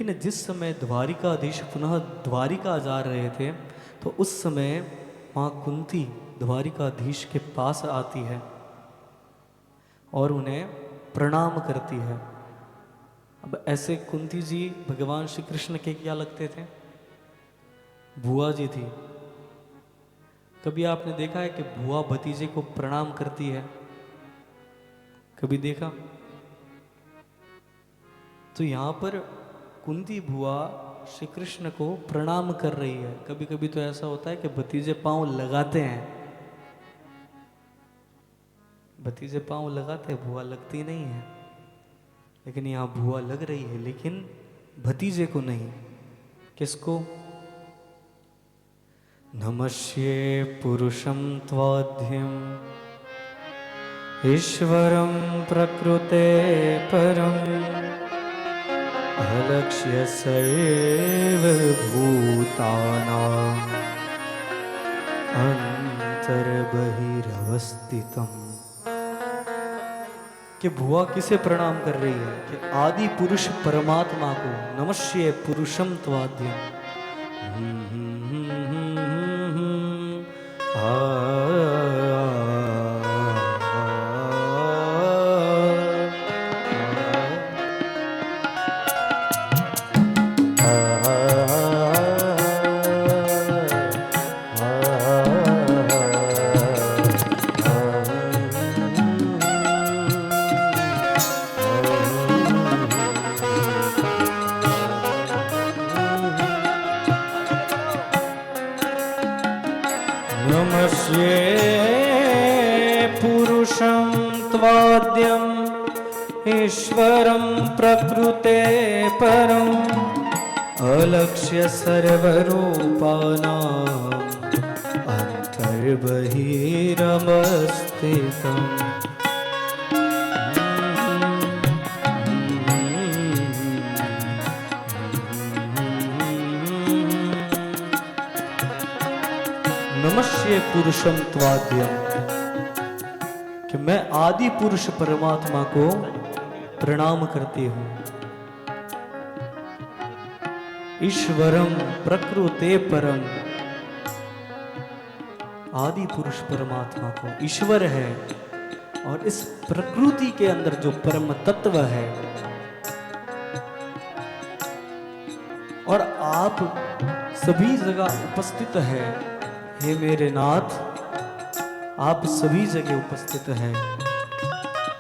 लेकिन जिस समय द्वारिकाधीश पुनः द्वारिका जा रहे थे तो उस समय माँ कुंती द्वारिकाधीश के पास आती है और उन्हें प्रणाम करती है। अब ऐसे कुंती जी भगवान श्री कृष्ण के क्या लगते थे? बुआ जी थी। कभी आपने देखा है कि बुआ भतीजे को प्रणाम करती है? कभी देखा? तो यहाँ पर कुंती बुआ श्री कृष्ण को प्रणाम कर रही है। कभी कभी तो ऐसा होता है कि भतीजे पांव लगाते हैं, भतीजे पांव लगाते हैं, बुआ लगती नहीं है। लेकिन यहाँ बुआ लग रही है, लेकिन भतीजे को नहीं। किसको? नमस्ये पुरुषं त्वाद्यं ईश्वरं प्रकृते परम् अलक्ष्य सर्व भूतानां अंतर्बहिरवस्थितम्। कि बुआ किसे प्रणाम कर रही है? कि आदि पुरुष परमात्मा को। नमस्ये पुरुषम त्वाद्यम। नमस्ये पुरुषं त्वाद्यम् ईश्वरं प्रकृते परम् अलक्ष्य सर्वरूपाणाम् अंतर्बहिरवस्थितम्। नमस्ये पुरुषम त्वाद्यम। कि मैं आदि पुरुष परमात्मा को प्रणाम करती हूं। ईश्वरम प्रकृते परम। आदि पुरुष परमात्मा को ईश्वर है और इस प्रकृति के अंदर जो परम तत्व है, और आप सभी जगह उपस्थित है। हे मेरे नाथ, आप सभी जगह उपस्थित हैं।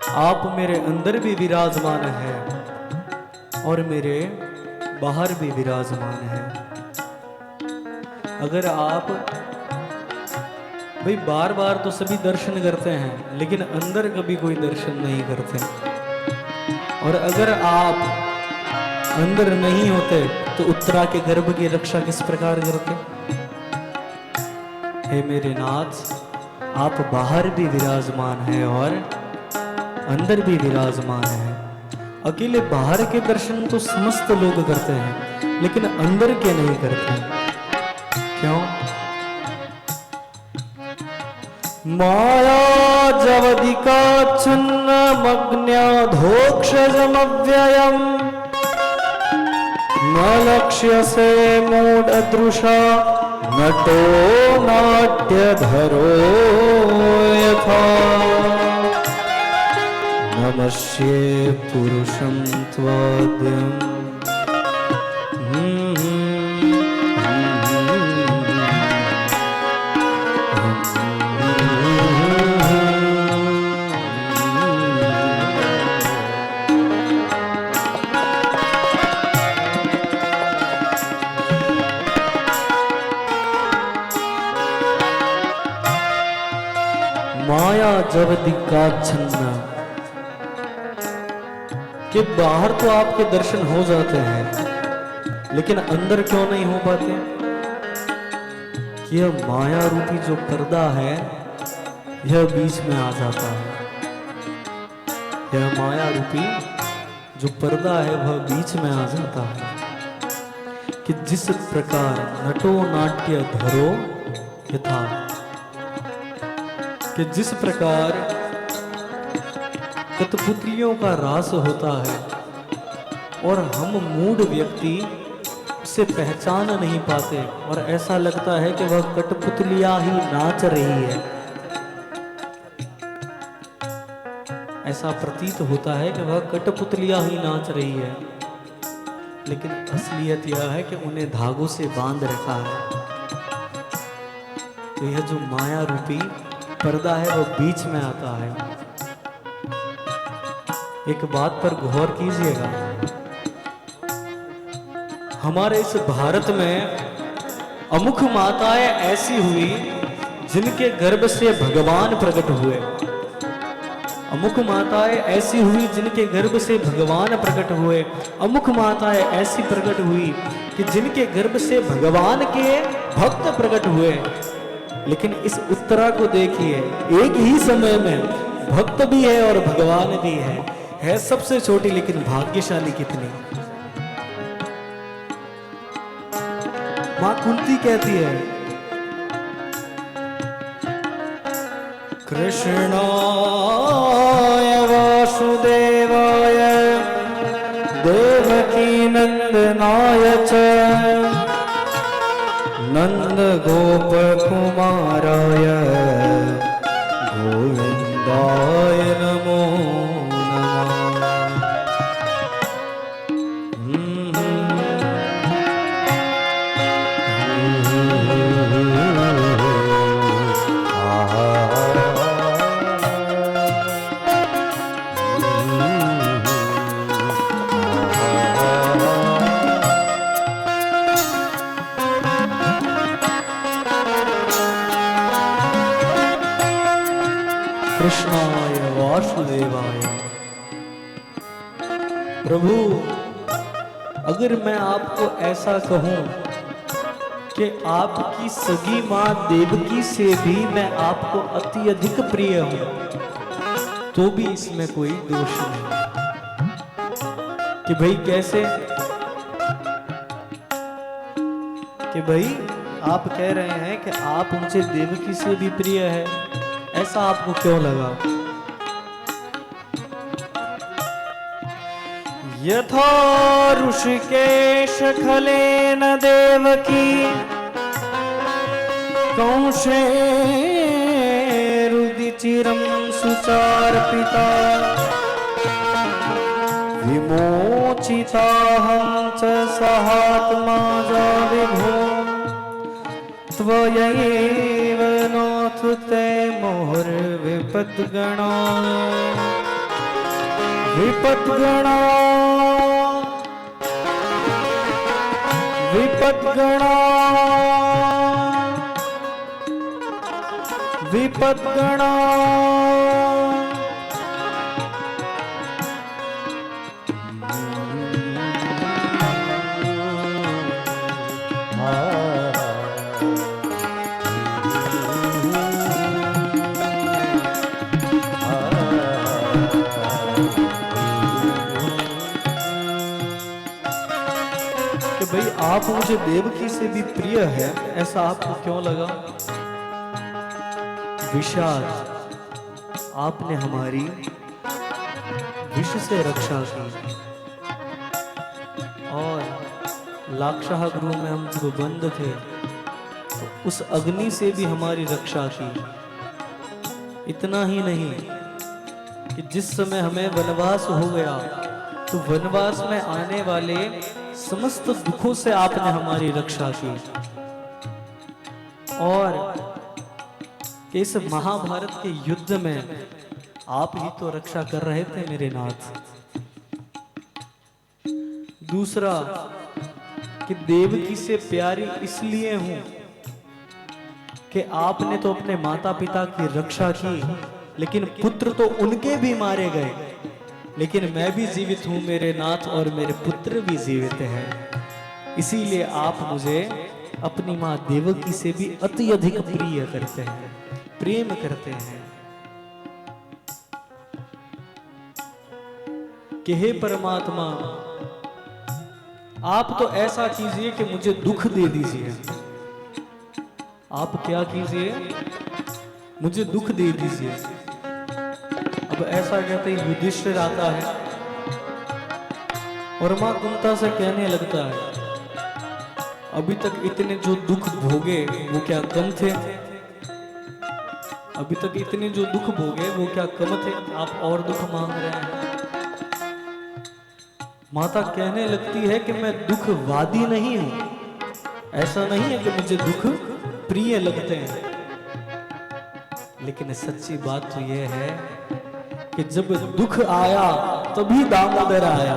आप मेरे अंदर भी विराजमान हैं और मेरे बाहर भी विराजमान हैं। अगर आप भाई बार बार तो सभी दर्शन करते हैं, लेकिन अंदर कभी कोई दर्शन नहीं करते। और अगर आप अंदर नहीं होते तो उत्तरा के गर्भ की रक्षा किस प्रकार करते? हे मेरे नाथ, आप बाहर भी विराजमान हैं और अंदर भी विराजमान हैं। अकेले बाहर के दर्शन तो समस्त लोग करते हैं, लेकिन अंदर के नहीं करते। क्यों? माया जवदिका छन्नमग्न्याधोक्षजमव्ययम् न लक्ष्यसे मूढदृशा नटो नाट्यधरो यथा। नमस्ये पुरुषं त्वाद्यम् माया जब दिक्का छन्ना। कि बाहर तो आपके दर्शन हो जाते हैं, लेकिन अंदर क्यों नहीं हो पाते? कि यह माया रूपी जो पर्दा है, यह बीच में आ जाता है। यह माया रूपी जो पर्दा है वह बीच में आ जाता है। कि जिस प्रकार नटो नाट्य धरो यथा। कि जिस प्रकार कठपुतलियों का रास होता है, और हम मूढ़ व्यक्ति उसे पहचान नहीं पाते और ऐसा लगता है कि वह कठपुतलियां ही नाच रही है। ऐसा प्रतीत होता है कि वह कठपुतलियां ही नाच रही है, लेकिन असलियत यह है कि उन्हें धागों से बांध रखा है। तो यह जो माया रूपी पर्दा है वो बीच में आता है। एक बात पर गौर कीजिएगा, हमारे इस भारत में अमुख माताएं ऐसी हुई जिनके गर्भ से भगवान प्रकट हुए। अमुख माताएं ऐसी हुई जिनके गर्भ से भगवान प्रकट हुए। अमुख माताएं ऐसी प्रकट हुई कि जिनके गर्भ से भगवान के भक्त प्रकट हुए। लेकिन इस उत्तरा को देखिए, एक ही समय में भक्त भी है और भगवान भी है सबसे छोटी, लेकिन भाग्यशाली कितनी। मां कुंती कहती है, कृष्णाय वासुदेवाय देवकी नंदनाय च नंद गोप कुमाराय गोविंदाय नमो नमः। कृष्णाय वासुदेवाय। प्रभु, अगर मैं आपको ऐसा कहूं कि आपकी सगी मां देवकी से भी मैं आपको अति अधिक प्रिय हूं, तो भी इसमें कोई दोष नहीं। कि भाई कैसे? कि भाई आप कह रहे हैं कि आप मुझे देवकी से भी प्रिय है, ऐसा आपको क्यों लगा? यथा ऋषिकेश खलेन देवकी कंसे रुदिचिरं सुचार्पिता विमोचिताहं च सहात्मा जा विभो त्वयैव नाथ ते मोहर विपद्गणा विपद्गणा विपद्गणा विपद्गणा। भाई आप मुझे देवकी से भी प्रिय है, ऐसा आपको क्यों लगा? विषाद, आपने हमारी विष से रक्षा की और लाक्षाह गृह में हम जब बंद थे तो उस अग्नि से भी हमारी रक्षा की। इतना ही नहीं कि जिस समय हमें वनवास हो गया तो वनवास में आने वाले समस्त दुखों से आपने हमारी रक्षा की। और इस महाभारत के युद्ध में आप ही तो रक्षा कर रहे थे मेरे नाथ। दूसरा कि देवकी से प्यारी इसलिए हूं कि आपने तो अपने माता पिता की रक्षा की, लेकिन पुत्र तो उनके भी मारे गए, लेकिन मैं भी जीवित हूं मेरे नाथ और मेरे पुत्र भी जीवित हैं। इसीलिए आप मुझे अपनी मां देवकी से भी अति अधिक प्रिय करते हैं, प्रेम करते हैं। कि हे परमात्मा, आप तो ऐसा कीजिए कि मुझे दुख दे दीजिए। आप क्या कीजिए? मुझे दुख दे दीजिए। अब ऐसा कहते ही युधिष्ठिर आता है और मां कुंता से कहने लगता है, अभी तक इतने जो दुख भोगे वो क्या कम थे? अभी तक इतने जो दुख भोगे वो क्या कम थे? आप और दुख मांग रहे हैं। माता कहने लगती है कि मैं दुखवादी नहीं हूं, ऐसा नहीं है कि मुझे दुख प्रिय लगते हैं, लेकिन सच्ची बात तो यह है कि जब दुख आया तभी दामोदर आया,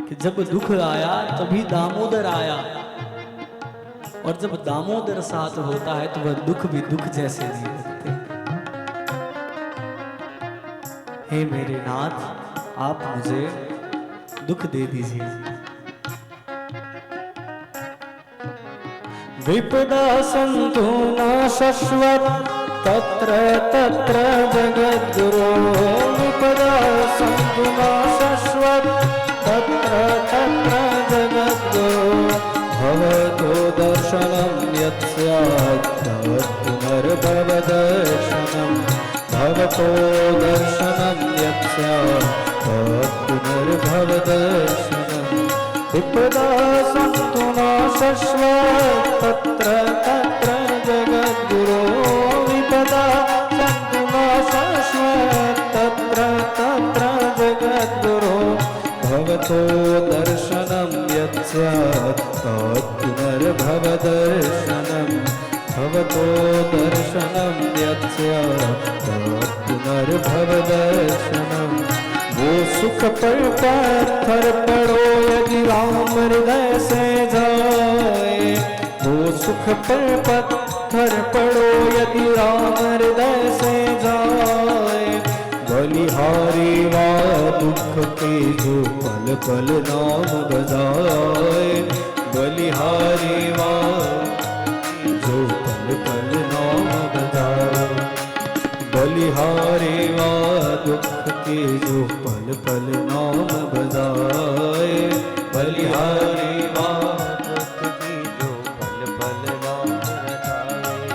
कि जब दुख आया तभी दामोदर आया, और जब दामोदर साथ होता है तो वह दुख भी दुख जैसे नहीं लगते। हे मेरे नाथ, आप मुझे दुख दे दीजिए। विपदा सन्तु न शश्वत तत्र तत्र जगद्गुरो, विपदा सन्तु न शश्वत तत्र तत्र जगद्गुरो, भवतो दर्शनं यत् स्यात् तत् पुनर्भवदर्शनं, भवतो दर्शनं यत् स्यात् तत् पुनर्भवदर्शनं, विपदा सन्तु न शश्वत तत्र तत्र जगद्गुरो, विपदा सन्तु न शश्वत तत्र तत्र जगद्गुरो, भवतो दर्शनं यत् स्यात् तत् पुनर्भवदर्शनं, भवतो दर्शनं यत् स्यात् तत् पुनर्भवदर्शनं। वो सुख पर पत्थर पड़ो यदि राम हृदय से जाए, वो सुख पर पत्थर पड़ो यदि राम हृदय से जाए, बलिहारी वा दुख के जो पल पल नाम बजाए, बलिहारी वा जो पल पल नाम बजाए, बलिहारी वा दुख के जो पल पल नाम बजाए, बलिहारी वा दुख की जो पल पल नाम बजाए।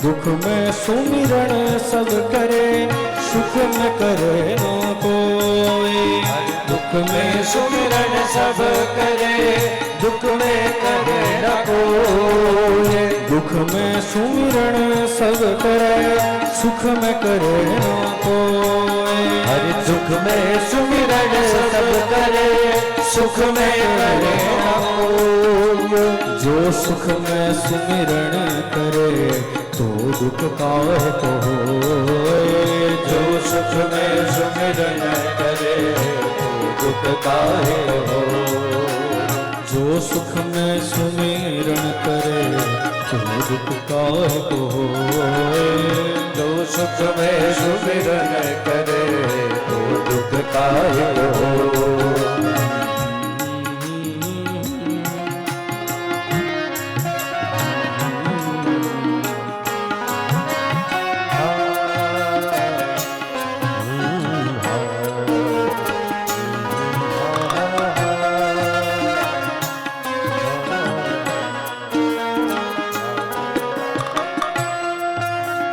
दुख में सुमिरन सब करे, सुख में करे ना कोई, दुख में सुमिरन सब करे, दुख में करे ना कोई, दुख में सुमिरन सब करे, सुख में करे ना कोई, हर दुख में सुमिरन सब करे, सुख में करे ना कोई, जो सुख में सुमिरन करे तो दुख काहे को होए, जो सुख में सुमिरन करे तो दुख काहे को होए, जो सुख में सुमिरन करे तो दुख काहे को होए, जो सुख में सुमिरन करे तो दुख काहे को होए।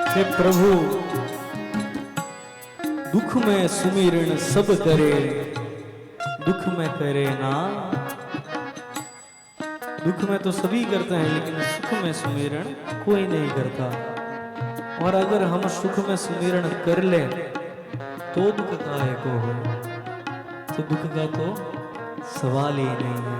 हे प्रभु, दुख में सुमिरन सब करे, दुख में करे ना। दुख में तो सभी करते हैं, लेकिन सुख में सुमिरन कोई नहीं करता। और अगर हम सुख में सुमिरन कर ले तो दुख काहे को हो, तो दुख का तो सवाल ही नहीं है।